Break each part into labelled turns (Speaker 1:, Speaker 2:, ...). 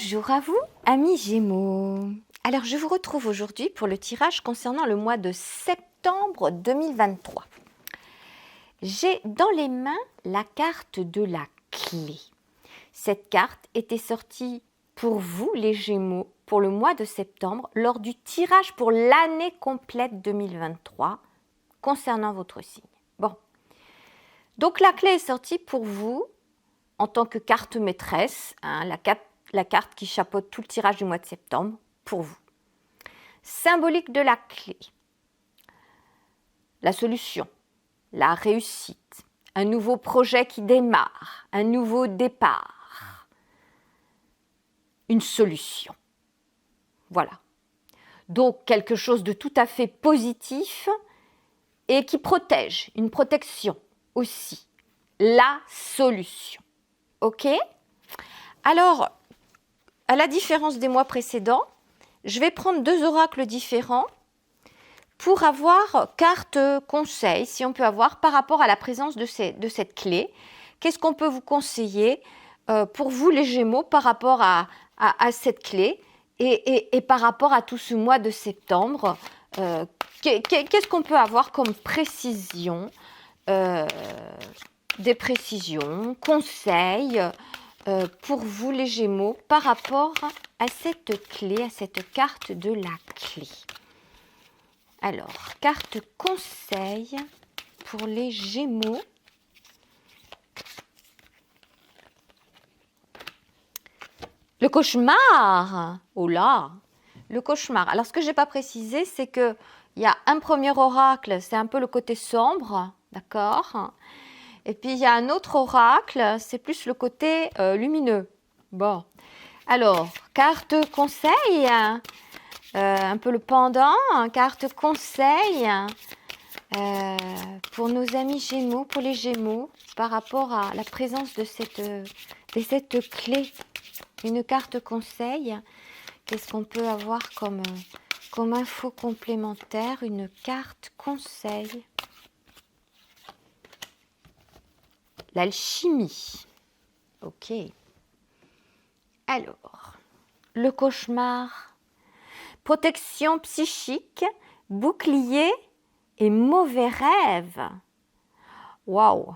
Speaker 1: Bonjour à vous, amis Gémeaux. Alors, je vous retrouve aujourd'hui pour le tirage concernant le mois de septembre 2023. J'ai dans les mains la carte de la clé. Cette carte était sortie pour vous, les Gémeaux, pour le mois de septembre, lors du tirage pour l'année complète 2023 concernant votre signe. Bon, donc la clé est sortie pour vous en tant que carte maîtresse, la carte qui chapeaute tout le tirage du mois de septembre, pour vous. Symbolique de la clé, la solution, la réussite, un nouveau projet qui démarre, un nouveau départ, une solution. Voilà. Donc, quelque chose de tout à fait positif et qui protège, une protection aussi, la solution. Ok ? Alors, à la différence des mois précédents, je vais prendre deux oracles différents pour avoir carte conseil, si on peut avoir, par rapport à la présence de cette clé. Qu'est-ce qu'on peut vous conseiller pour vous, les Gémeaux, par rapport à cette clé et par rapport à tout ce mois de septembre qu'est-ce qu'on peut avoir comme précision, des précisions, conseils pour vous, les Gémeaux, par rapport à cette clé, à cette carte de la clé. Alors, carte conseil pour les Gémeaux. Le cauchemar. Oh là, le cauchemar. Alors, ce que je n'ai pas précisé, c'est qu'il y a un premier oracle, c'est un peu le côté sombre, d'accord ? Et puis, il y a un autre oracle, c'est plus le côté lumineux. Bon, alors, carte conseil, un peu le pendant, carte conseil pour nos amis Gémeaux, pour les Gémeaux, par rapport à la présence de cette clé, une carte conseil. Qu'est-ce qu'on peut avoir comme info complémentaire, une carte conseil? L'alchimie. Ok. Alors, le cauchemar, protection psychique, bouclier et mauvais rêve. Waouh!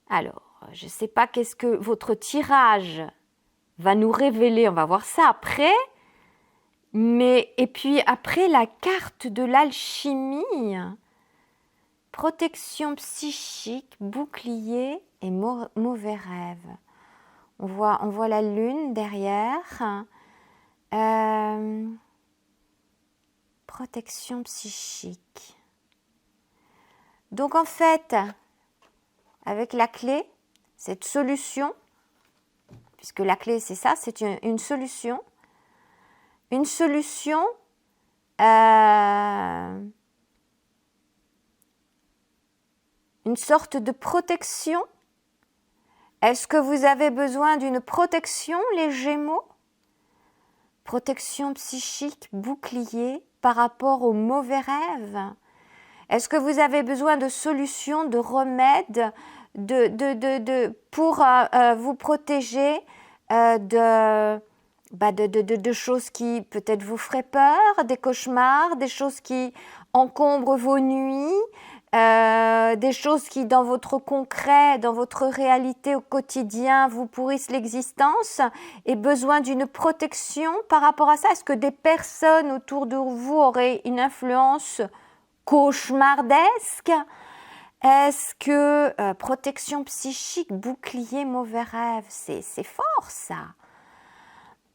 Speaker 1: Alors, je ne sais pas qu'est-ce que votre tirage va nous révéler, on va voir ça après. Et puis après, la carte de l'alchimie. Protection psychique, bouclier et mauvais rêve. On voit la lune derrière. Protection psychique. Donc en fait, avec la clé, cette solution, puisque la clé c'est ça, c'est une solution. Une solution une sorte de protection. Est-ce que vous avez besoin d'une protection, les Gémeaux? Protection psychique, bouclier par rapport aux mauvais rêves. Est-ce que vous avez besoin de solutions, de remèdes pour vous protéger de choses qui peut-être vous feraient peur, des cauchemars, des choses qui encombrent vos nuits, des choses qui dans votre concret, dans votre réalité au quotidien vous pourrissent l'existence et besoin d'une protection par rapport à ça? Est-ce que des personnes autour de vous auraient une influence cauchemardesque? Est-ce que protection psychique, bouclier, mauvais rêve, c'est fort ça.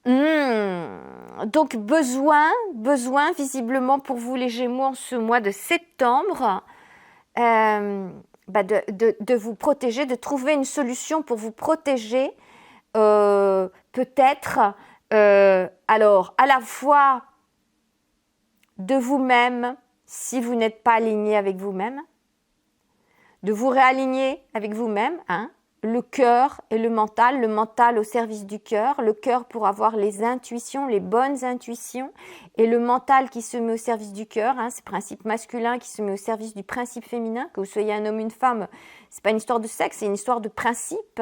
Speaker 1: Donc besoin visiblement pour vous les Gémeaux en ce mois de septembre, de vous protéger, de trouver une solution pour vous protéger, peut-être alors à la fois de vous-même si vous n'êtes pas aligné avec vous-même, de vous réaligner avec vous-même, le cœur et le mental au service du cœur, le cœur pour avoir les intuitions, les bonnes intuitions, et le mental qui se met au service du cœur, c'est le principe masculin qui se met au service du principe féminin, que vous soyez un homme ou une femme, c'est pas une histoire de sexe, c'est une histoire de principe.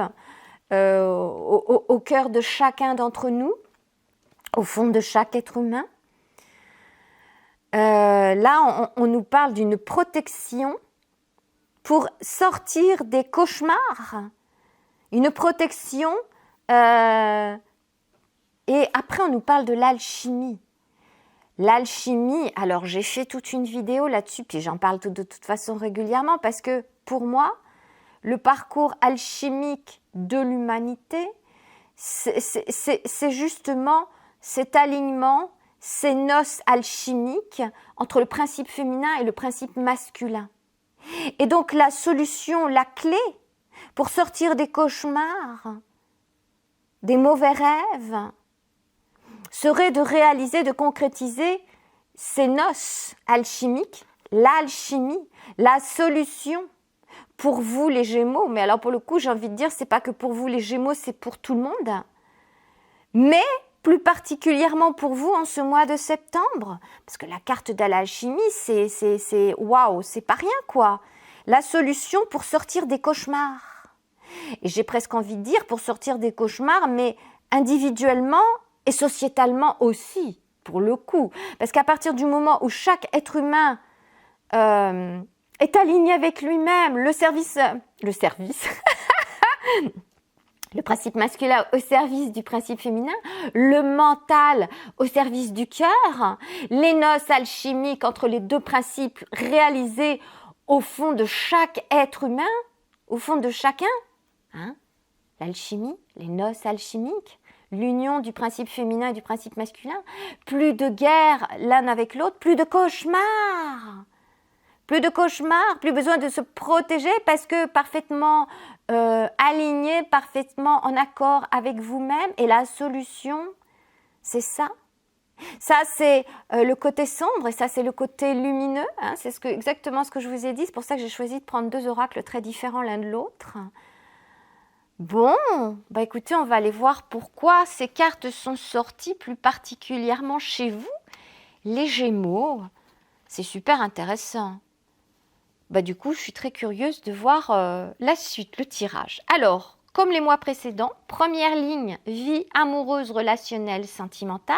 Speaker 1: au cœur de chacun d'entre nous, au fond de chaque être humain. Là, on nous parle d'une protection pour sortir des cauchemars, une protection, et après on nous parle de l'alchimie. L'alchimie, alors j'ai fait toute une vidéo là-dessus, puis j'en parle de toute façon régulièrement, parce que pour moi, le parcours alchimique de l'humanité, c'est justement cet alignement, ces noces alchimiques entre le principe féminin et le principe masculin. Et donc la solution, la clé pour sortir des cauchemars, des mauvais rêves, serait de réaliser, de concrétiser ces noces alchimiques, l'alchimie, la solution pour vous les Gémeaux. Mais alors pour le coup, j'ai envie de dire, c'est pas que pour vous les Gémeaux, c'est pour tout le monde. Mais plus particulièrement pour vous en ce mois de septembre, parce que la carte de l'alchimie, c'est waouh, c'est pas rien quoi. La solution pour sortir des cauchemars. Et j'ai presque envie de dire pour sortir des cauchemars, mais individuellement et sociétalement aussi, pour le coup. Parce qu'à partir du moment où chaque être humain est aligné avec lui-même, le principe masculin au service du principe féminin, le mental au service du cœur, les noces alchimiques entre les deux principes réalisés au fond de chaque être humain, au fond de chacun, hein, l'alchimie, les noces alchimiques, l'union du principe féminin et du principe masculin, plus de guerre l'un avec l'autre, plus de cauchemars. Plus de cauchemars, plus besoin de se protéger parce que parfaitement aligné, parfaitement en accord avec vous-même. Et la solution, c'est ça. Ça, c'est le côté sombre et ça, c'est le côté lumineux. Hein, c'est exactement ce que je vous ai dit. C'est pour ça que j'ai choisi de prendre deux oracles très différents l'un de l'autre. Bon, bah écoutez, on va aller voir pourquoi ces cartes sont sorties plus particulièrement chez vous, les Gémeaux. C'est super intéressant. Bah du coup, je suis très curieuse de voir la suite, le tirage. Alors, comme les mois précédents, première ligne, vie amoureuse, relationnelle, sentimentale.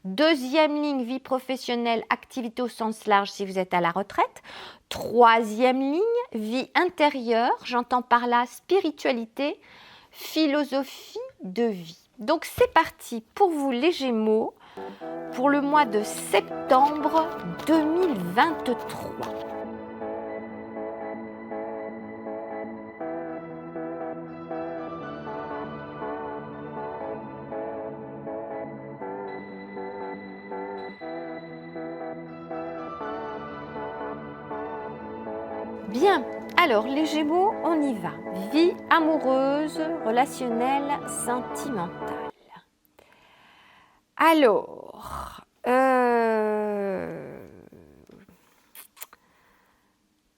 Speaker 1: Deuxième ligne, vie professionnelle, activité au sens large si vous êtes à la retraite. Troisième ligne, vie intérieure, j'entends par là spiritualité, philosophie de vie. Donc c'est parti pour vous les Gémeaux pour le mois de septembre 2023. Bien, alors les Gémeaux, on y va. Vie amoureuse, relationnelle, sentimentale.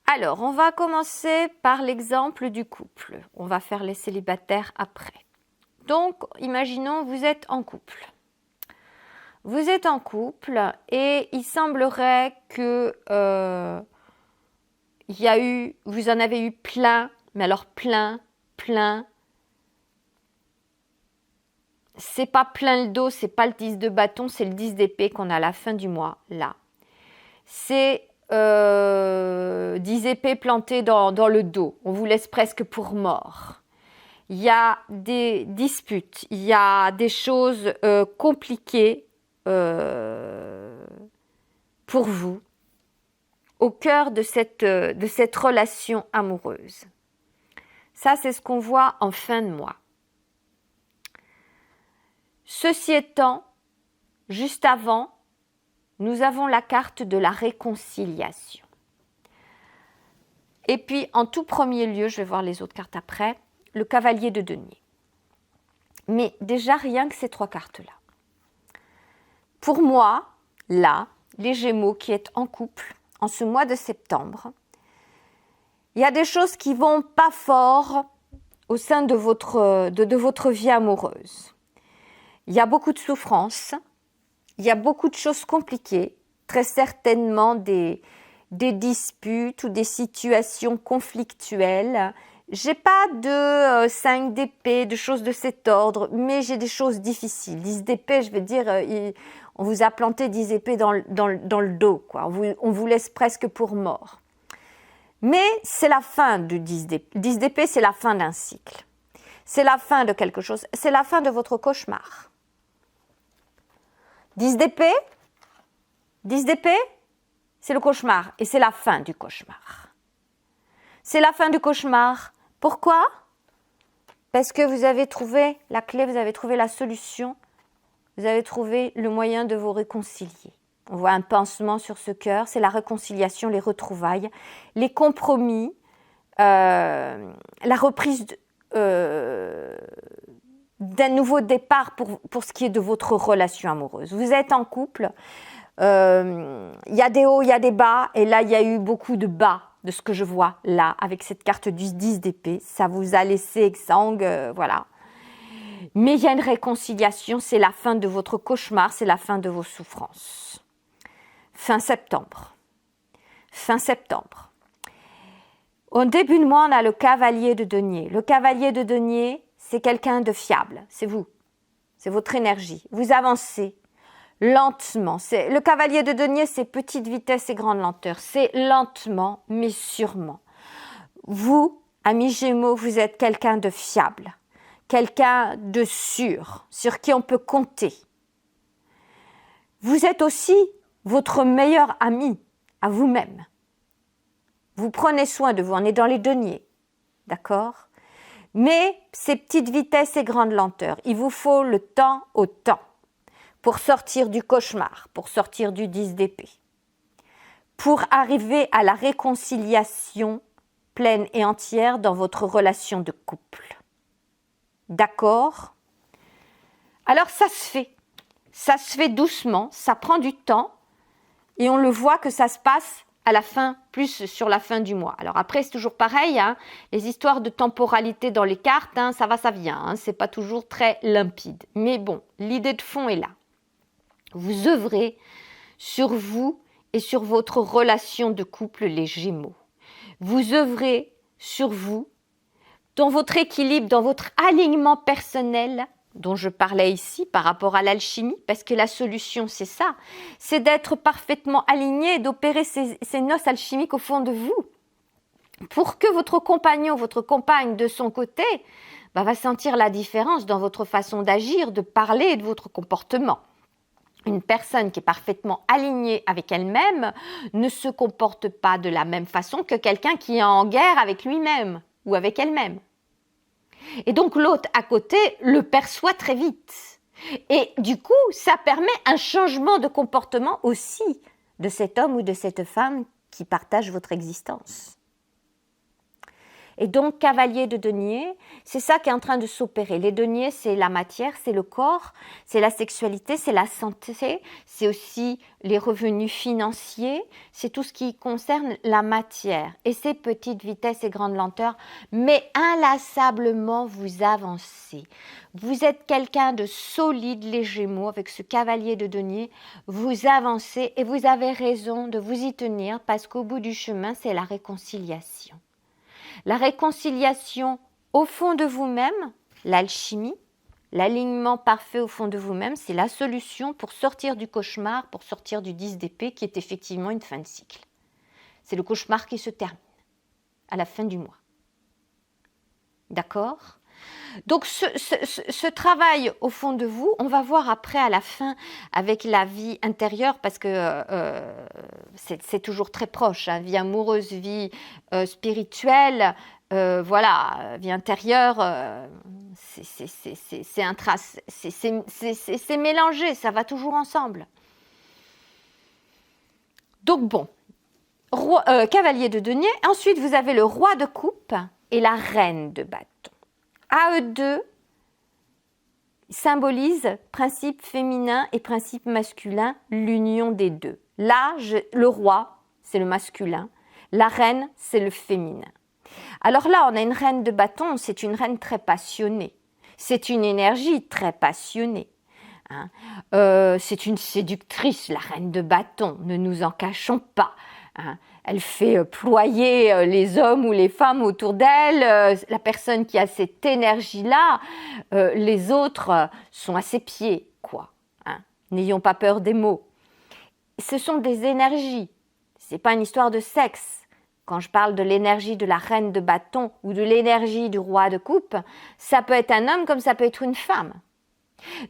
Speaker 1: Alors, on va commencer par l'exemple du couple. On va faire les célibataires après. Donc, imaginons, vous êtes en couple. Vous êtes en couple et il semblerait que vous en avez eu plein, mais alors plein. C'est pas plein le dos, c'est pas le 10 de bâton, c'est le 10 d'épée qu'on a à la fin du mois, là. C'est 10 épées plantées dans le dos. On vous laisse presque pour mort. Il y a des disputes, il y a des choses compliquées pour vous au cœur de cette relation amoureuse. Ça, c'est ce qu'on voit en fin de mois. Ceci étant, juste avant, nous avons la carte de la réconciliation. Et puis, en tout premier lieu, je vais voir les autres cartes après, le cavalier de denier. Mais déjà, rien que ces trois cartes-là. Pour moi, là, les Gémeaux qui êtes en couple, en ce mois de septembre, il y a des choses qui vont pas fort au sein de votre vie amoureuse. Il y a beaucoup de souffrances, il y a beaucoup de choses compliquées, très certainement des disputes ou des situations conflictuelles, J'ai pas de 5 d'épée, de choses de cet ordre, mais j'ai des choses difficiles. 10 d'épée, je veux dire, on vous a planté 10 épées dans le dos, quoi. On vous laisse presque pour mort. Mais c'est la fin de 10 d'épée. 10 d'épée, c'est la fin d'un cycle. C'est la fin de quelque chose. C'est la fin de votre cauchemar. 10 d'épée, c'est le cauchemar et c'est la fin du cauchemar. C'est la fin du cauchemar. Pourquoi? Parce que vous avez trouvé la clé, vous avez trouvé la solution, vous avez trouvé le moyen de vous réconcilier. On voit un pansement sur ce cœur, c'est la réconciliation, les retrouvailles, les compromis, la reprise d'un nouveau départ pour ce qui est de votre relation amoureuse. Vous êtes en couple, il y a des hauts, il y a des bas, et là il y a eu beaucoup de bas de ce que je vois là, avec cette carte du 10 d'épée. Ça vous a laissé exsangue, voilà. Mais il y a une réconciliation, c'est la fin de votre cauchemar, c'est la fin de vos souffrances. Fin septembre. Fin septembre. Au début de mois, on a le cavalier de denier. Le cavalier de denier, c'est quelqu'un de fiable, c'est vous. C'est votre énergie. Vous avancez lentement. Le cavalier de denier, c'est petite vitesse et grande lenteur. C'est lentement, mais sûrement. Vous, amis Gémeaux, vous êtes quelqu'un de fiable, quelqu'un de sûr, sur qui on peut compter. Vous êtes aussi votre meilleur ami à vous-même. Vous prenez soin de vous, on est dans les deniers, d'accord? Mais ces petites vitesses et grandes lenteurs, il vous faut le temps au temps pour sortir du cauchemar, pour sortir du 10 d'épée, pour arriver à la réconciliation pleine et entière dans votre relation de couple. D'accord? Alors ça se fait doucement, ça prend du temps et on le voit que ça se passe à la fin, plus sur la fin du mois. Alors après, c'est toujours pareil, hein, les histoires de temporalité dans les cartes, hein, ça va, ça vient, hein, c'est pas toujours très limpide. Mais bon, l'idée de fond est là. Vous œuvrez sur vous et sur votre relation de couple, les Gémeaux. Vous œuvrez sur vous, dans votre équilibre, dans votre alignement personnel, dont je parlais ici par rapport à l'alchimie, parce que la solution, c'est ça, c'est d'être parfaitement aligné et d'opérer ces noces alchimiques au fond de vous, pour que votre compagnon, votre compagne de son côté, va sentir la différence dans votre façon d'agir, de parler et de votre comportement. Une personne qui est parfaitement alignée avec elle-même ne se comporte pas de la même façon que quelqu'un qui est en guerre avec lui-même ou avec elle-même. Et donc l'autre à côté le perçoit très vite. Et du coup, ça permet un changement de comportement aussi de cet homme ou de cette femme qui partage votre existence. Et donc, cavalier de denier, c'est ça qui est en train de s'opérer. Les deniers, c'est la matière, c'est le corps, c'est la sexualité, c'est la santé, c'est aussi les revenus financiers, c'est tout ce qui concerne la matière. Et ces petites vitesses et grandes lenteurs, mais inlassablement, vous avancez. Vous êtes quelqu'un de solide, les Gémeaux, avec ce cavalier de denier, vous avancez et vous avez raison de vous y tenir parce qu'au bout du chemin, c'est la réconciliation. La réconciliation au fond de vous-même, l'alchimie, l'alignement parfait au fond de vous-même, c'est la solution pour sortir du cauchemar, pour sortir du 10 d'épée qui est effectivement une fin de cycle. C'est le cauchemar qui se termine à la fin du mois. D'accord ? Donc ce travail au fond de vous, on va voir après à la fin avec la vie intérieure parce que c'est toujours très proche, hein, vie amoureuse, vie spirituelle, voilà, vie intérieure, c'est mélangé, ça va toujours ensemble. Donc bon, cavalier de denier, ensuite vous avez le roi de coupe et la reine de bâton. À eux deux, symbolise principe féminin et principe masculin, l'union des deux. Là, le roi, c'est le masculin, la reine, c'est le féminin. Alors là, on a une reine de bâton, c'est une reine très passionnée. C'est une énergie très passionnée. Hein. C'est une séductrice, la reine de bâton, ne nous en cachons pas. hein. Elle fait ployer les hommes ou les femmes autour d'elle. La personne qui a cette énergie-là, les autres sont à ses pieds, quoi. Hein. N'ayons pas peur des mots. Ce sont des énergies. Ce n'est pas une histoire de sexe. Quand je parle de l'énergie de la reine de bâton ou de l'énergie du roi de coupe, ça peut être un homme comme ça peut être une femme.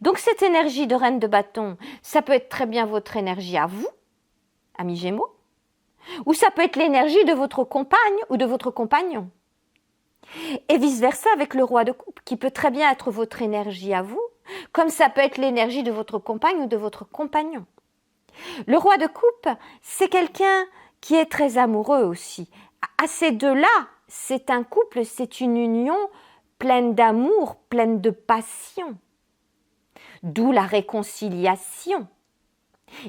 Speaker 1: Donc cette énergie de reine de bâton, ça peut être très bien votre énergie à vous, amis Gémeaux, ou ça peut être l'énergie de votre compagne ou de votre compagnon. Et vice-versa avec le roi de coupe, qui peut très bien être votre énergie à vous, comme ça peut être l'énergie de votre compagne ou de votre compagnon. Le roi de coupe, c'est quelqu'un qui est très amoureux aussi. À ces deux-là, c'est un couple, c'est une union pleine d'amour, pleine de passion. D'où la réconciliation.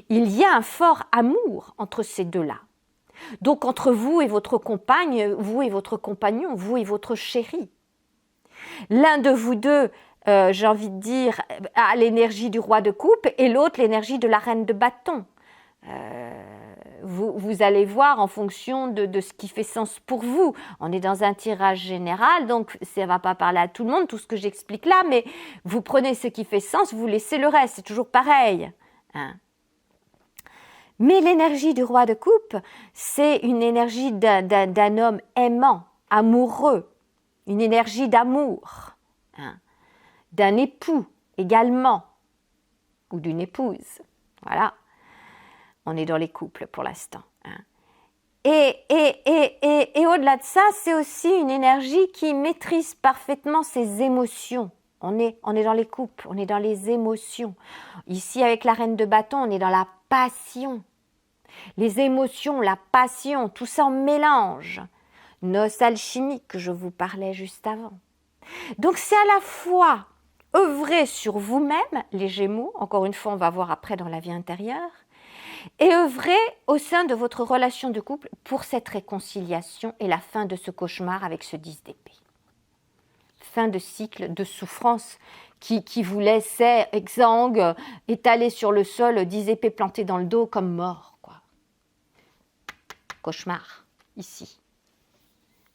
Speaker 1: Il y a un fort amour entre ces deux-là. Donc entre vous et votre compagne, vous et votre compagnon, vous et votre chéri. L'un de vous deux, j'ai envie de dire, a l'énergie du roi de coupe et l'autre l'énergie de la reine de bâton. Vous allez voir en fonction de ce qui fait sens pour vous. On est dans un tirage général, donc ça ne va pas parler à tout le monde, tout ce que j'explique là, mais vous prenez ce qui fait sens, vous laissez le reste, c'est toujours pareil. Hein. Mais l'énergie du roi de coupe, c'est une énergie d'un homme aimant, amoureux, une énergie d'amour, hein, d'un époux également, ou d'une épouse. Voilà, on est dans les couples pour l'instant. Hein. Et au-delà de ça, c'est aussi une énergie qui maîtrise parfaitement ses émotions. On est dans les couples, on est dans les émotions. Ici, avec la reine de bâton, on est dans la passion. Les émotions, la passion, tout ça en mélange. Noces alchimiques que je vous parlais juste avant. Donc c'est à la fois œuvrer sur vous-même, les Gémeaux, encore une fois on va voir après dans la vie intérieure, et œuvrer au sein de votre relation de couple pour cette réconciliation et la fin de ce cauchemar avec ce 10 d'épée. Fin de cycle de souffrance qui vous laissait exsangue, étalé sur le sol, 10 épées plantées dans le dos comme mort. Cauchemar, ici.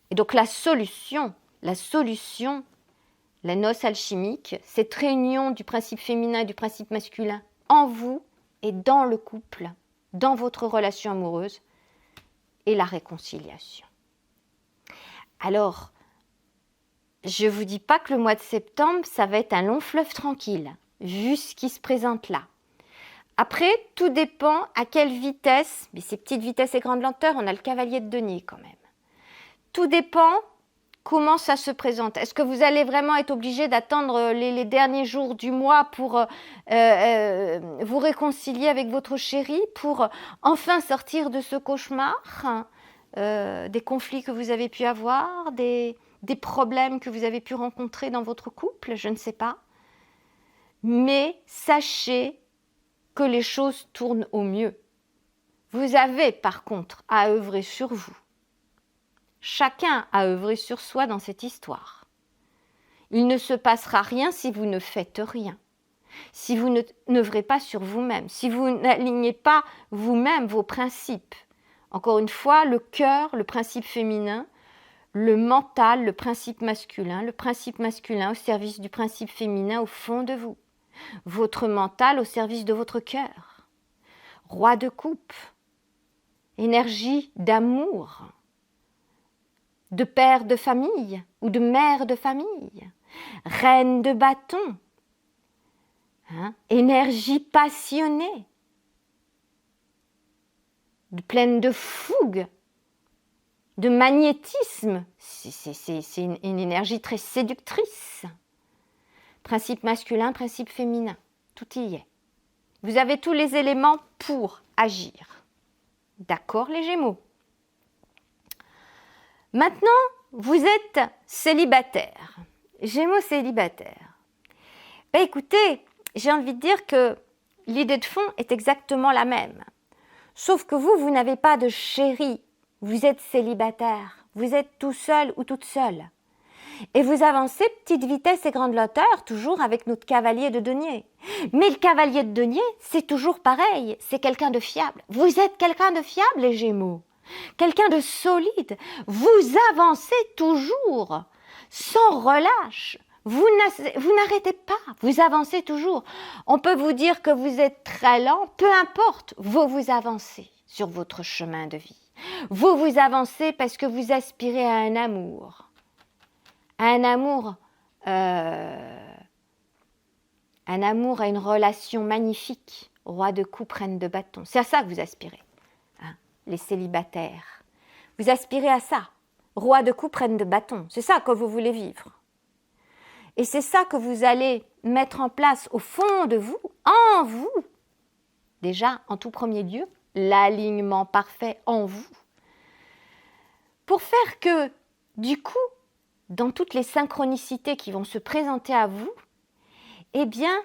Speaker 1: Et donc la solution, la noce alchimique, cette réunion du principe féminin et du principe masculin en vous et dans le couple, dans votre relation amoureuse, et la réconciliation. Alors, je ne vous dis pas que le mois de septembre, ça va être un long fleuve tranquille, vu ce qui se présente là. Après, tout dépend à quelle vitesse, mais ces petites vitesses et grandes lenteurs, on a le cavalier de denier quand même. Tout dépend comment ça se présente. Est-ce que vous allez vraiment être obligé d'attendre les derniers jours du mois pour vous réconcilier avec votre chéri, pour enfin sortir de ce cauchemar, des conflits que vous avez pu avoir, des problèmes que vous avez pu rencontrer dans votre couple, je ne sais pas. Mais sachez que les choses tournent au mieux. Vous avez par contre à œuvrer sur vous. Chacun a œuvré sur soi dans cette histoire. Il ne se passera rien si vous ne faites rien, si vous n'œuvrez pas sur vous-même, si vous n'alignez pas vous-même vos principes. Encore une fois, le cœur, le principe féminin, le mental, le principe masculin au service du principe féminin au fond de vous. Votre mental au service de votre cœur. Roi de coupe, énergie d'amour, de père de famille ou de mère de famille, reine de bâton, énergie passionnée, pleine de fougue, de magnétisme, c'est une énergie très séductrice. Principe masculin, principe féminin, tout y est. Vous avez tous les éléments pour agir. D'accord, les Gémeaux? Maintenant, vous êtes célibataire. Gémeaux célibataire. Ben écoutez, j'ai envie de dire que l'idée de fond est exactement la même. Sauf que vous n'avez pas de chéri. Vous êtes célibataire. Vous êtes tout seul ou toute seule. Et vous avancez petite vitesse et grande lenteur, toujours avec notre cavalier de denier. Mais le cavalier de denier, c'est toujours pareil, c'est quelqu'un de fiable. Vous êtes quelqu'un de fiable, les Gémeaux. quelqu'un de solide. Vous avancez toujours, sans relâche. Vous n'arrêtez pas, vous avancez toujours. On peut vous dire que vous êtes très lent, peu importe, vous avancez sur votre chemin de vie. Vous avancez parce que vous aspirez à un amour. Un amour à une relation magnifique. Roi de coupe, reine de bâton. C'est à ça que vous aspirez, hein, les célibataires. Vous aspirez à ça. Roi de coupe, reine de bâton. C'est ça que vous voulez vivre. Et c'est ça que vous allez mettre en place au fond de vous, en vous. Déjà, en tout premier lieu, l'alignement parfait en vous. Pour faire que, du coup, dans toutes les synchronicités qui vont se présenter à vous, eh bien,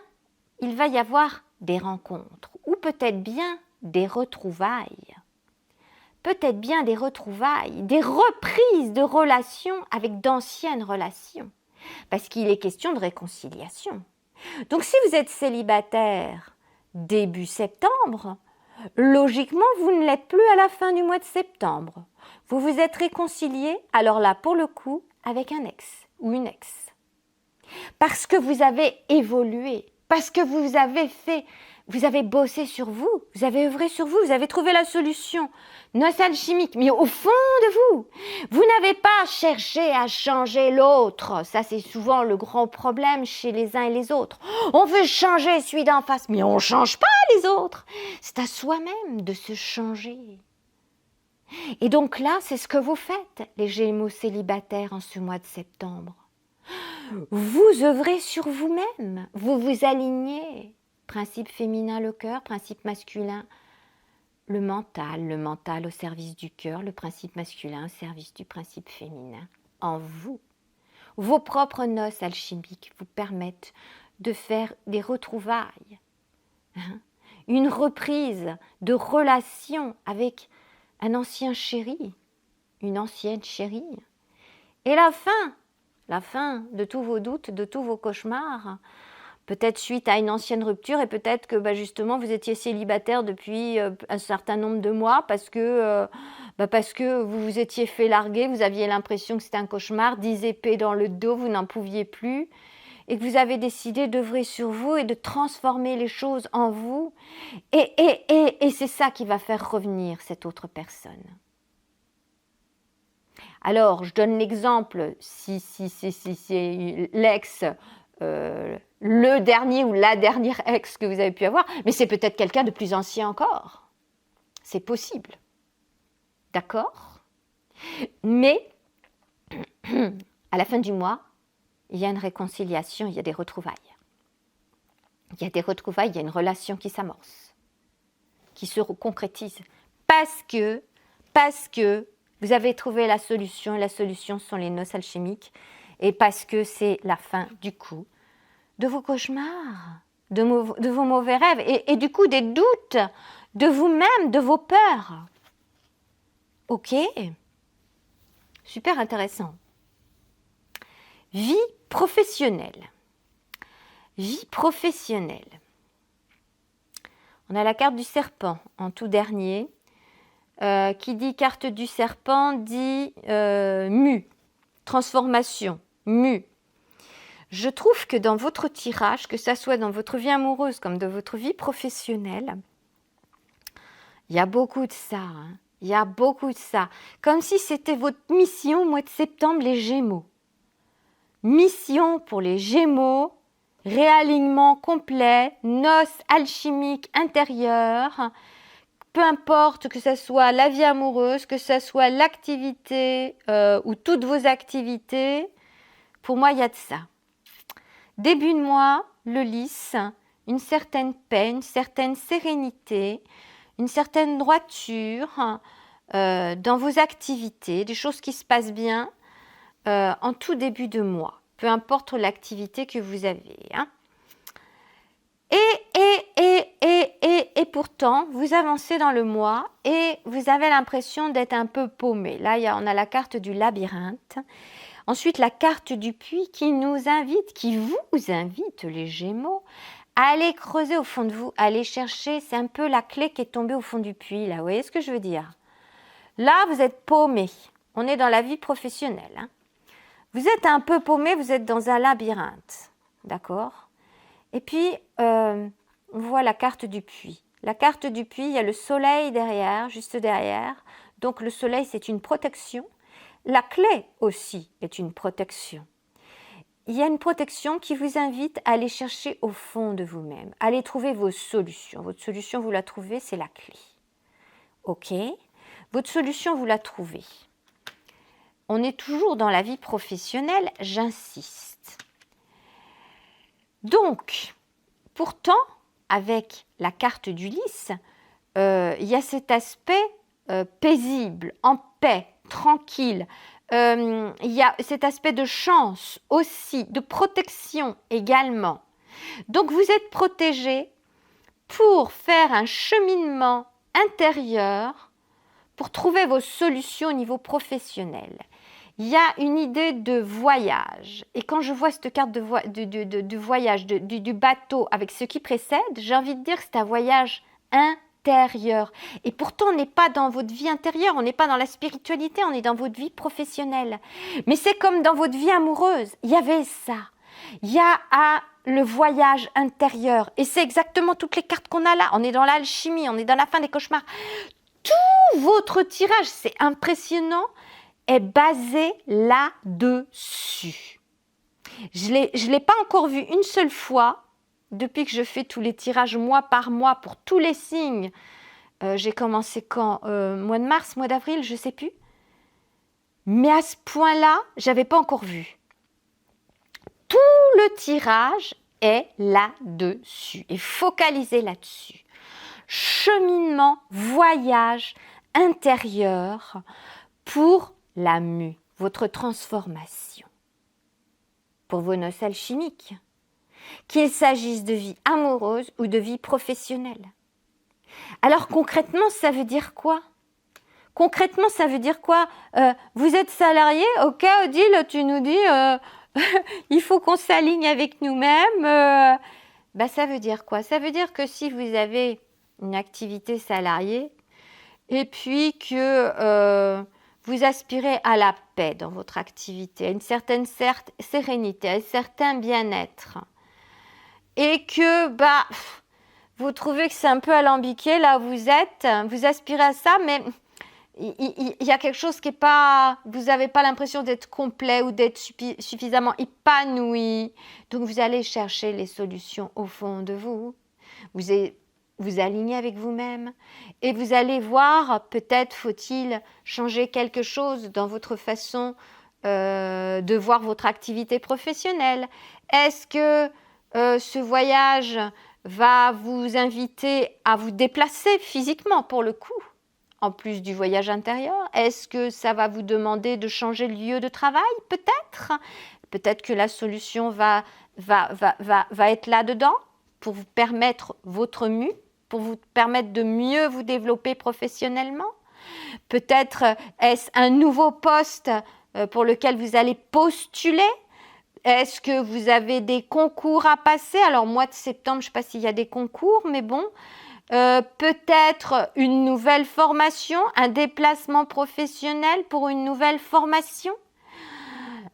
Speaker 1: il va y avoir des rencontres, ou peut-être bien des retrouvailles. Peut-être bien des retrouvailles, des reprises de relations avec d'anciennes relations. Parce qu'il est question de réconciliation. Donc si vous êtes célibataire début septembre, logiquement vous ne l'êtes plus à la fin du mois de septembre. Vous vous êtes réconcilié, alors là pour le coup, avec un ex ou une ex. Parce que vous avez évolué, parce que vous avez bossé sur vous, vous avez œuvré sur vous, vous avez trouvé la solution. Noce alchimique, mais au fond de vous, vous n'avez pas cherché à changer l'autre. Ça, c'est souvent le grand problème chez les uns et les autres. On veut changer celui d'en face, mais on ne change pas les autres. C'est à soi-même de se changer. Et donc là, c'est ce que vous faites, les Gémeaux célibataires en ce mois de septembre. Vous œuvrez sur vous-même, vous vous alignez. Principe féminin, le cœur, principe masculin, le mental au service du cœur, le principe masculin au service du principe féminin. En vous, vos propres noces alchimiques vous permettent de faire des retrouvailles, une reprise de relation avec un ancien chéri, une ancienne chérie. Et la fin de tous vos doutes, de tous vos cauchemars, peut-être suite à une ancienne rupture et peut-être que justement vous étiez célibataire depuis un certain nombre de mois parce que vous vous étiez fait larguer, vous aviez l'impression que c'était un cauchemar, 10 épées dans le dos, vous n'en pouviez plus et que vous avez décidé d'œuvrer sur vous et de transformer les choses en vous et c'est ça qui va faire revenir cette autre personne. Alors, je donne l'exemple, si c'est l'ex, le dernier ou la dernière ex que vous avez pu avoir, mais c'est peut-être quelqu'un de plus ancien encore. C'est possible. D'accord ? Mais, à la fin du mois, il y a une réconciliation, il y a des retrouvailles. Il y a des retrouvailles, il y a une relation qui s'amorce, qui se concrétise. Parce que vous avez trouvé la solution, et la solution sont les noces alchimiques, et parce que c'est la fin, du coup, de vos cauchemars, de vos mauvais rêves, et du coup des doutes de vous-même, de vos peurs. Ok ? Super intéressant. Vie professionnelle. Vie professionnelle. On a la carte du serpent en tout dernier. Qui dit carte du serpent dit mue, transformation, mue. Je trouve que dans votre tirage, que ça soit dans votre vie amoureuse comme dans votre vie professionnelle, il y a beaucoup de ça. Il y a beaucoup de ça. Comme si c'était votre mission au mois de septembre, les Gémeaux. Mission pour les Gémeaux, réalignement complet, noces alchimiques intérieures. Peu importe que ce soit la vie amoureuse, que ce soit l'activité ou toutes vos activités, pour moi, il y a de ça. Début de mois, le lys, une certaine paix, une certaine sérénité, une certaine droiture dans vos activités, des choses qui se passent bien en tout début de mois, peu importe l'activité que vous avez. Et pourtant, vous avancez dans le mois et vous avez l'impression d'être un peu paumé. Là, on a la carte du labyrinthe. Ensuite, la carte du puits qui nous invite, qui vous invite, les Gémeaux, à aller creuser au fond de vous, à aller chercher. C'est un peu la clé qui est tombée au fond du puits, là. Vous voyez ce que je veux dire ? Là, vous êtes paumé. On est dans la vie professionnelle. Hein. Vous êtes un peu paumé, vous êtes dans un labyrinthe. D'accord? Et puis, on voit la carte du puits. La carte du puits, il y a le soleil derrière, juste derrière. Donc, le soleil, c'est une protection. La clé aussi est une protection. Il y a une protection qui vous invite à aller chercher au fond de vous-même, à aller trouver vos solutions. Votre solution, vous la trouvez, c'est la clé. OK? Votre solution, vous la trouvez. On est toujours dans la vie professionnelle, j'insiste. Donc, pourtant, avec la carte d'Ulysse, il y a cet aspect paisible, en paix, tranquille. Il y a cet aspect de chance aussi, de protection également. Donc, vous êtes protégé pour faire un cheminement intérieur, pour trouver vos solutions au niveau professionnel. Il y a une idée de voyage. Et quand je vois cette carte de voyage, du bateau avec ce qui précède, j'ai envie de dire que c'est un voyage intérieur. Et pourtant, on n'est pas dans votre vie intérieure, on n'est pas dans la spiritualité, on est dans votre vie professionnelle. Mais c'est comme dans votre vie amoureuse. Il y avait ça. Il y a le voyage intérieur. Et c'est exactement toutes les cartes qu'on a là. On est dans l'alchimie, on est dans la fin des cauchemars. Tout votre tirage, c'est impressionnant, est basé là-dessus. Je ne l'ai pas encore vu une seule fois depuis que je fais tous les tirages mois par mois pour tous les signes. J'ai commencé quand mois de mars, mois d'avril, je ne sais plus. Mais à ce point-là, je n'avais pas encore vu. Tout le tirage est là-dessus et focalisé là-dessus. Cheminement, voyage intérieur pour la mue, votre transformation. Pour vos noces alchimiques, qu'il s'agisse de vie amoureuse ou de vie professionnelle. Alors concrètement, ça veut dire quoi? Concrètement, ça veut dire quoi? Vous êtes salarié, ok, Odile, tu nous dis, il faut qu'on s'aligne avec nous-mêmes. Ça veut dire quoi? Ça veut dire que si vous avez une activité salariée et puis que vous aspirez à la paix dans votre activité, à une certaine sérénité, à un certain bien-être, et que vous trouvez que c'est un peu alambiqué là où vous êtes, vous aspirez à ça, mais il y a quelque chose qui n'est pas, vous n'avez pas l'impression d'être complet ou d'être suffisamment épanoui. Donc vous allez chercher les solutions au fond de vous. Vous alignez avec vous-même et vous allez voir, peut-être faut-il changer quelque chose dans votre façon de voir votre activité professionnelle. Est-ce que ce voyage va vous inviter à vous déplacer physiquement pour le coup, en plus du voyage intérieur? Est-ce que ça va vous demander de changer le lieu de travail? Peut-être. Peut-être que la solution va être là-dedans pour vous permettre votre mue, pour vous permettre de mieux vous développer professionnellement. Peut-être est-ce un nouveau poste pour lequel vous allez postuler. Est-ce que vous avez des concours à passer? Alors, mois de septembre, je ne sais pas s'il y a des concours, mais bon. Peut-être une nouvelle formation, un déplacement professionnel pour une nouvelle formation,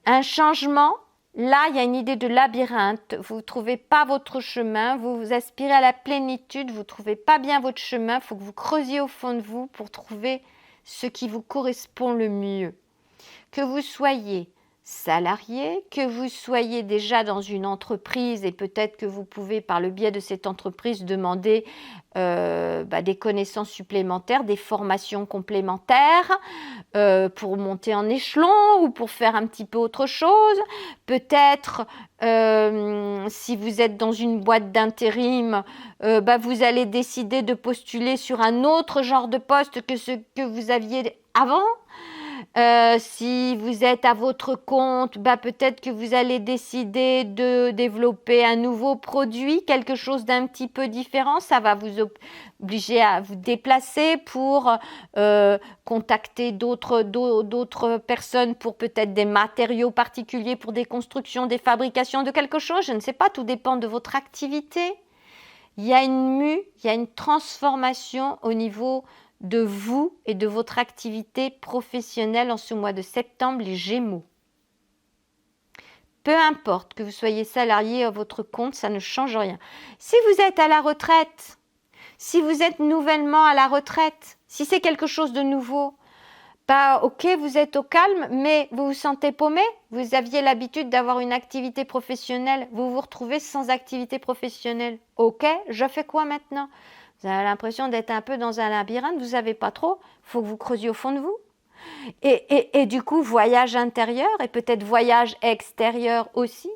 Speaker 1: un changement. Là, il y a une idée de labyrinthe. Vous ne trouvez pas votre chemin, vous aspirez à la plénitude, vous ne trouvez pas bien votre chemin. Il faut que vous creusiez au fond de vous pour trouver ce qui vous correspond le mieux. Que vous soyez salarié, que vous soyez déjà dans une entreprise et peut-être que vous pouvez par le biais de cette entreprise demander des connaissances supplémentaires, des formations complémentaires pour monter en échelon ou pour faire un petit peu autre chose. Peut-être si vous êtes dans une boîte d'intérim, vous allez décider de postuler sur un autre genre de poste que ce que vous aviez avant. Si vous êtes à votre compte, peut-être que vous allez décider de développer un nouveau produit, quelque chose d'un petit peu différent. Ça va vous obliger à vous déplacer pour contacter d'autres personnes pour peut-être des matériaux particuliers, pour des constructions, des fabrications de quelque chose. Je ne sais pas, tout dépend de votre activité. Il y a une mue, il y a une transformation au niveau de vous et de votre activité professionnelle en ce mois de septembre, les Gémeaux. Peu importe que vous soyez salarié à votre compte, ça ne change rien. Si vous êtes à la retraite, si vous êtes nouvellement à la retraite, si c'est quelque chose de nouveau, bah ok, vous êtes au calme, mais vous vous sentez paumé. Vous aviez l'habitude d'avoir une activité professionnelle, vous vous retrouvez sans activité professionnelle. Ok, je fais quoi maintenant? Vous avez l'impression d'être un peu dans un labyrinthe, vous ne savez pas trop, il faut que vous creusiez au fond de vous. Et du coup, voyage intérieur et peut-être voyage extérieur aussi,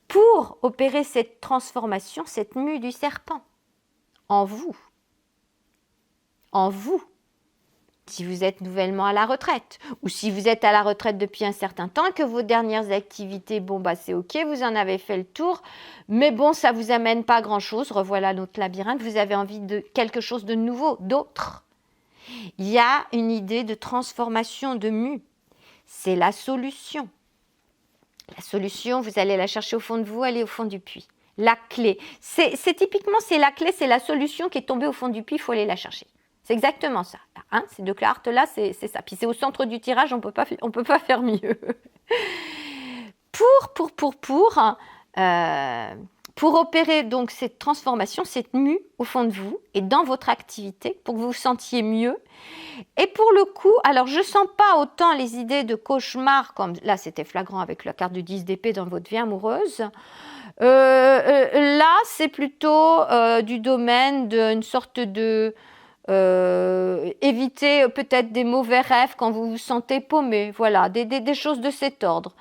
Speaker 1: pour opérer cette transformation, cette mue du serpent, en vous. En vous. Si vous êtes nouvellement à la retraite, ou si vous êtes à la retraite depuis un certain temps et que vos dernières activités, bon bah c'est ok, vous en avez fait le tour, mais bon ça vous amène pas grand chose, revoilà notre labyrinthe, vous avez envie de quelque chose de nouveau, d'autre. Il y a une idée de transformation, de mue, c'est la solution. La solution, vous allez la chercher au fond de vous, elle est au fond du puits. La clé, c'est typiquement c'est la clé, c'est la solution qui est tombée au fond du puits, il faut aller la chercher. C'est exactement ça. Hein, ces deux cartes-là, c'est ça. Puis c'est au centre du tirage, on peut pas faire mieux. Pour opérer donc cette transformation, cette mue au fond de vous et dans votre activité, pour que vous vous sentiez mieux. Et pour le coup, alors je ne sens pas autant les idées de cauchemar, comme là c'était flagrant avec la carte du 10 d'épée dans votre vie amoureuse. Là, c'est plutôt du domaine d'une sorte de... éviter peut-être des mauvais rêves quand vous vous sentez paumé, voilà, des choses de cet ordre.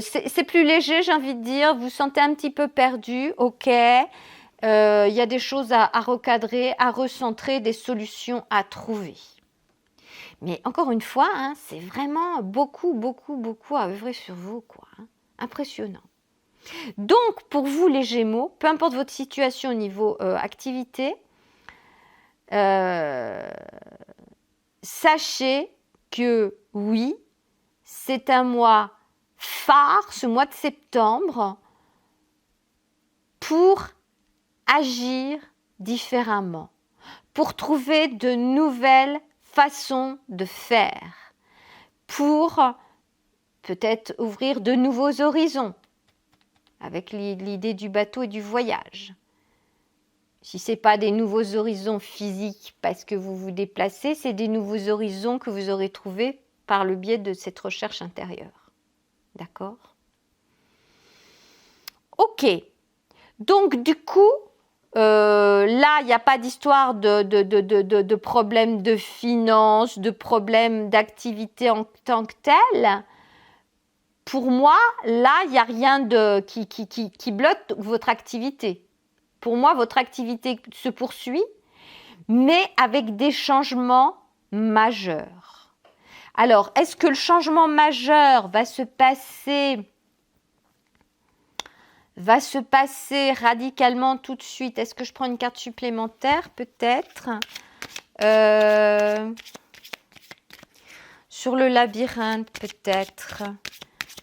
Speaker 1: C'est plus léger, j'ai envie de dire, vous vous sentez un petit peu perdu, ok, y a des choses à recadrer, à recentrer, des solutions à trouver. Mais encore une fois, hein, c'est vraiment beaucoup à œuvrer sur vous, quoi. Hein. Impressionnant. Donc, pour vous les Gémeaux, peu importe votre situation au niveau activité, sachez que oui, c'est un mois phare, ce mois de septembre, pour agir différemment, pour trouver de nouvelles façons de faire, pour peut-être ouvrir de nouveaux horizons, avec l'idée du bateau et du voyage. Si ce n'est pas des nouveaux horizons physiques parce que vous vous déplacez, c'est des nouveaux horizons que vous aurez trouvés par le biais de cette recherche intérieure. D'accord? Ok. Donc, du coup, là, il n'y a pas d'histoire de problème de finances, de problème d'activité en tant que tel. Pour moi, là, il n'y a rien qui bloque votre activité. Pour moi, votre activité se poursuit, mais avec des changements majeurs. Alors, est-ce que le changement majeur va se passer radicalement tout de suite? Est-ce que je prends une carte supplémentaire? Peut-être. Sur le labyrinthe, peut-être.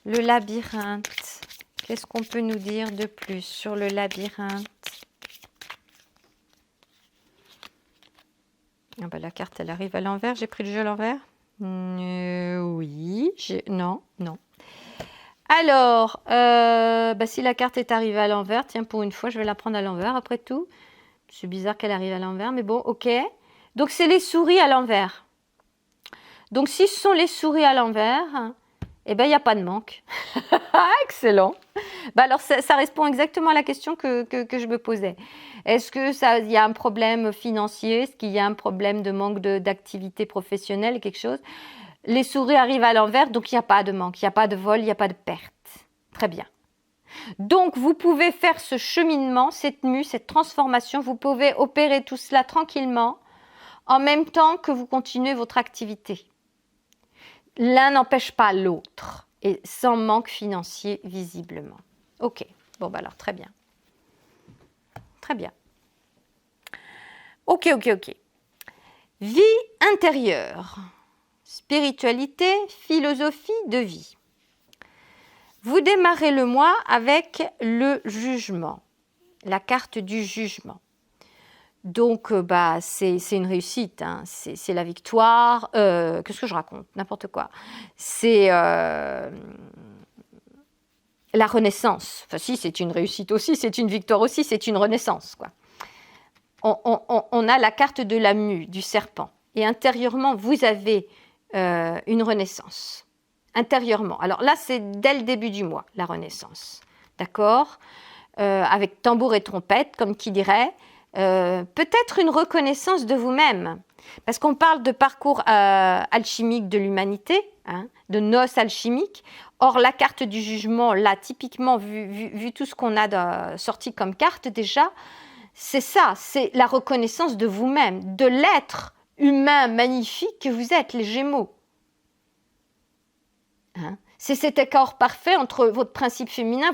Speaker 1: Le labyrinthe. Qu'est-ce qu'on peut nous dire de plus sur le labyrinthe? Ah bah, la carte, elle arrive à l'envers. J'ai pris le jeu à l'envers? Oui. Non. Alors, si la carte est arrivée à l'envers, tiens, pour une fois, je vais la prendre à l'envers, après tout. C'est bizarre qu'elle arrive à l'envers, mais bon, ok. Donc, c'est les souris à l'envers. Donc, si ce sont les souris à l'envers, eh bien, il n'y a pas de manque. Excellent. Alors, ça répond exactement à la question que je me posais. Est-ce qu'il y a un problème financier? Est-ce qu'il y a un problème de manque d'activité professionnelle, quelque chose? Les souris arrivent à l'envers, donc il n'y a pas de manque, il n'y a pas de vol, il n'y a pas de perte. Très bien. Donc, vous pouvez faire ce cheminement, cette mue, cette transformation. Vous pouvez opérer tout cela tranquillement, en même temps que vous continuez votre activité. L'un n'empêche pas l'autre, et sans manque financier, visiblement. Ok, bon, alors, très bien. Très bien. Ok. Vie intérieure. Spiritualité, philosophie de vie. Vous démarrez le mois avec le jugement, la carte du jugement. Donc, c'est une réussite, hein. C'est la victoire. Qu'est-ce que je raconte? N'importe quoi. C'est la renaissance. Enfin, si, c'est une réussite aussi, c'est une victoire aussi, c'est une renaissance, quoi. On a la carte de la mue, du serpent. Et intérieurement, vous avez une renaissance. Intérieurement. Alors là, c'est dès le début du mois, la renaissance. D'accord? Avec tambour et trompette, comme qui dirait. Peut-être une reconnaissance de vous-même, parce qu'on parle de parcours alchimique de l'humanité, hein, de noces alchimiques. Or, la carte du jugement, là, typiquement, vu tout ce qu'on a sorti comme carte déjà, c'est ça, c'est la reconnaissance de vous-même, de l'être humain magnifique que vous êtes, les Gémeaux. Hein? C'est cet accord parfait entre votre principe féminin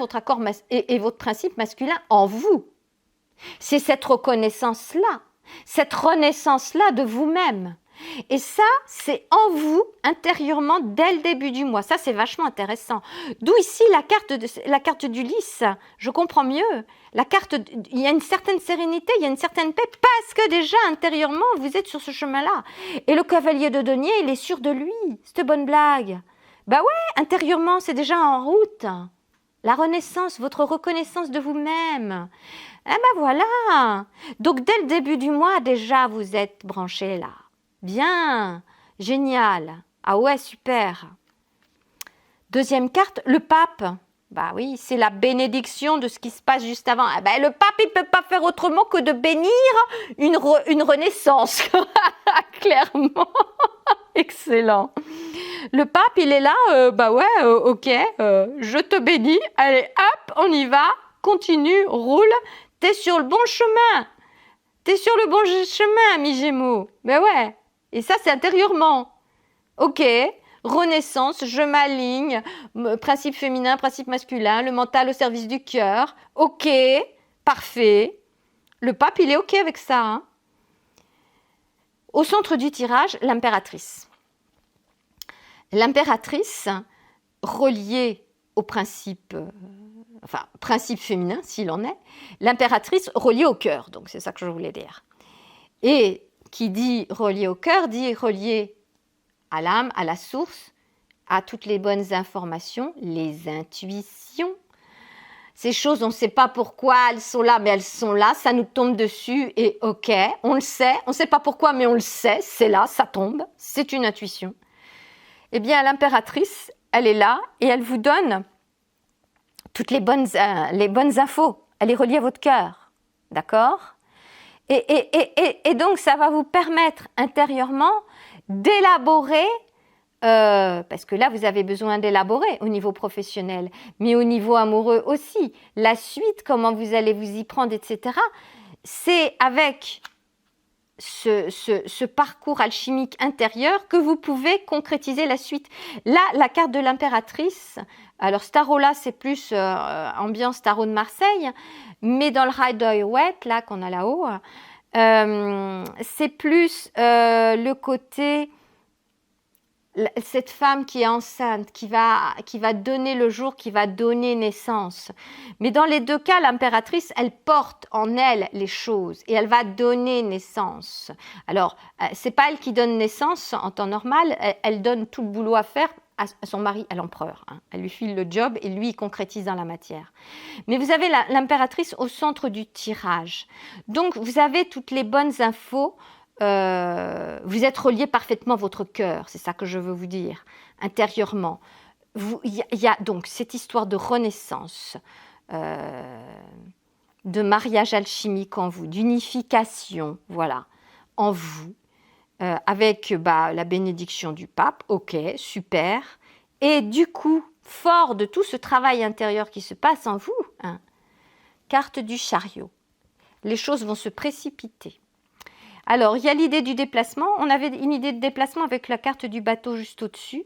Speaker 1: et votre principe masculin en vous. C'est cette reconnaissance-là, cette renaissance-là de vous-même. Et ça, c'est en vous, intérieurement, dès le début du mois. Ça, c'est vachement intéressant. D'où ici la carte du lys. Je comprends mieux. Il y a une certaine sérénité, il y a une certaine paix, parce que déjà, intérieurement, vous êtes sur ce chemin-là. Et le cavalier de denier, il est sûr de lui. Cette bonne blague. Ouais, intérieurement, c'est déjà en route. La renaissance, votre reconnaissance de vous-même. Voilà. Donc, dès le début du mois, déjà, vous êtes branchés là. Bien. Génial. Ah ouais, super. Deuxième carte, le pape. Oui, c'est la bénédiction de ce qui se passe juste avant. Le pape, il ne peut pas faire autrement que de bénir une renaissance. Clairement. Excellent. Le pape, il est là, ok, je te bénis. Allez, hop, on y va. Continue, roule. T'es sur le bon chemin. T'es sur le bon chemin, mi Gémeaux. Ouais. Et ça, c'est intérieurement. Ok, renaissance, je m'aligne. Principe féminin, principe masculin, le mental au service du cœur. Ok, parfait. Le pape, il est ok avec ça. Hein. Au centre du tirage, l'impératrice. L'impératrice, reliée au principe féminin, s'il en est, l'impératrice reliée au cœur, donc c'est ça que je voulais dire. Et qui dit reliée au cœur, dit reliée à l'âme, à la source, à toutes les bonnes informations, les intuitions. Ces choses, on ne sait pas pourquoi elles sont là, mais elles sont là, ça nous tombe dessus et ok, on le sait, on ne sait pas pourquoi, mais on le sait, c'est là, ça tombe, c'est une intuition. Eh bien, l'impératrice, elle est là et elle vous donne toutes les bonnes infos. Elle est reliée à votre cœur, d'accord ? Et donc, ça va vous permettre intérieurement d'élaborer, parce que là, vous avez besoin d'élaborer au niveau professionnel, mais au niveau amoureux aussi. La suite, comment vous allez vous y prendre, etc. C'est avec ce parcours alchimique intérieur que vous pouvez concrétiser la suite. Là, la carte de l'impératrice, alors Starola, c'est plus ambiance tarot de Marseille, mais dans le Rider-Waite, là, qu'on a là-haut, c'est plus le côté... cette femme qui est enceinte, qui va donner le jour, qui va donner naissance. Mais dans les deux cas, l'impératrice, elle porte en elle les choses et elle va donner naissance. Alors, c'est pas elle qui donne naissance en temps normal, elle donne tout le boulot à faire à son mari, à l'empereur. Hein. Elle lui file le job et lui, il concrétise dans la matière. Mais vous avez l'impératrice au centre du tirage. Donc, vous avez toutes les bonnes infos. Vous êtes relié parfaitement à votre cœur, c'est ça que je veux vous dire, intérieurement. Il y a donc cette histoire de renaissance, de mariage alchimique en vous, d'unification, voilà, en vous, avec la bénédiction du pape, ok, super. Et du coup, fort de tout ce travail intérieur qui se passe en vous, hein, carte du chariot, les choses vont se précipiter. Alors, il y a l'idée du déplacement. On avait une idée de déplacement avec la carte du bateau juste au-dessus.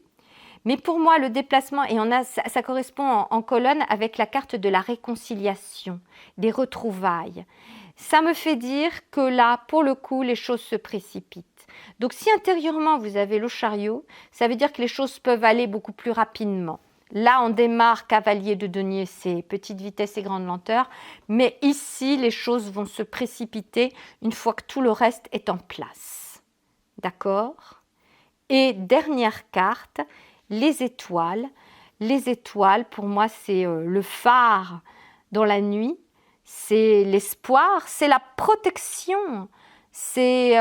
Speaker 1: Mais pour moi, le déplacement, et ça correspond en colonne avec la carte de la réconciliation, des retrouvailles. Ça me fait dire que là, pour le coup, les choses se précipitent. Donc, si intérieurement, vous avez le chariot, ça veut dire que les choses peuvent aller beaucoup plus rapidement. Là, on démarre cavalier de denier, c'est petite vitesse et grande lenteur. Mais ici, les choses vont se précipiter une fois que tout le reste est en place. D'accord? Et dernière carte, les étoiles. Les étoiles, pour moi, c'est le phare dans la nuit. C'est l'espoir, c'est la protection. C'est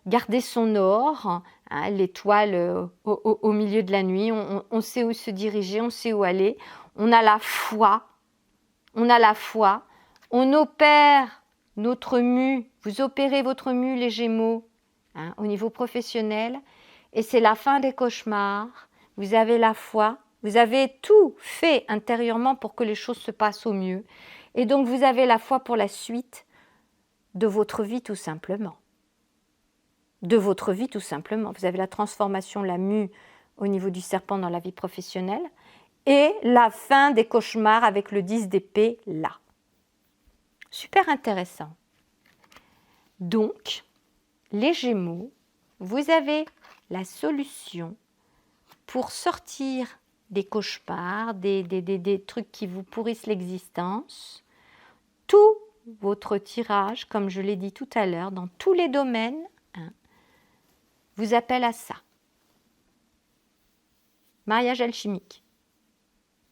Speaker 1: garder son or. Hein, l'étoile au milieu de la nuit, on sait où se diriger, on sait où aller, on a la foi, on opère notre mue, vous opérez votre mue les Gémeaux, hein, au niveau professionnel, et c'est la fin des cauchemars, vous avez la foi, vous avez tout fait intérieurement pour que les choses se passent au mieux, et donc vous avez la foi pour la suite de votre vie tout simplement. De votre vie tout simplement. Vous avez la transformation, la mue au niveau du serpent dans la vie professionnelle et la fin des cauchemars avec le 10 d'épée là. Super intéressant. Donc, les Gémeaux, vous avez la solution pour sortir des cauchemars, des trucs qui vous pourrissent l'existence. Tout votre tirage, comme je l'ai dit tout à l'heure, dans tous les domaines, hein, vous appelle à ça. Mariage alchimique.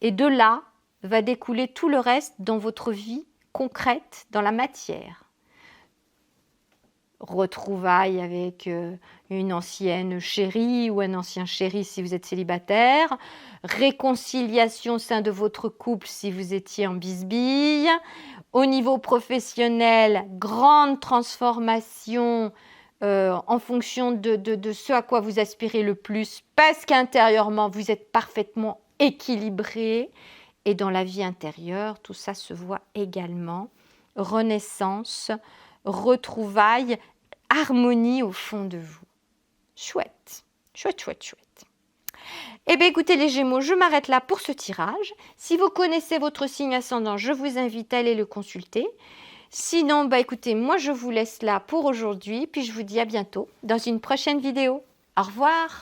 Speaker 1: Et de là va découler tout le reste dans votre vie concrète, dans la matière. Retrouvailles avec une ancienne chérie ou un ancien chéri si vous êtes célibataire. Réconciliation au sein de votre couple si vous étiez en bisbille. Au niveau professionnel, grande transformation en fonction de ce à quoi vous aspirez le plus, parce qu'intérieurement, vous êtes parfaitement équilibré. Et dans la vie intérieure, tout ça se voit également. Renaissance, retrouvailles, harmonie au fond de vous. Chouette, chouette, chouette, chouette. Eh bien, écoutez les Gémeaux, je m'arrête là pour ce tirage. Si vous connaissez votre signe ascendant, je vous invite à aller le consulter. Sinon, écoutez, moi je vous laisse là pour aujourd'hui, puis je vous dis à bientôt dans une prochaine vidéo. Au revoir!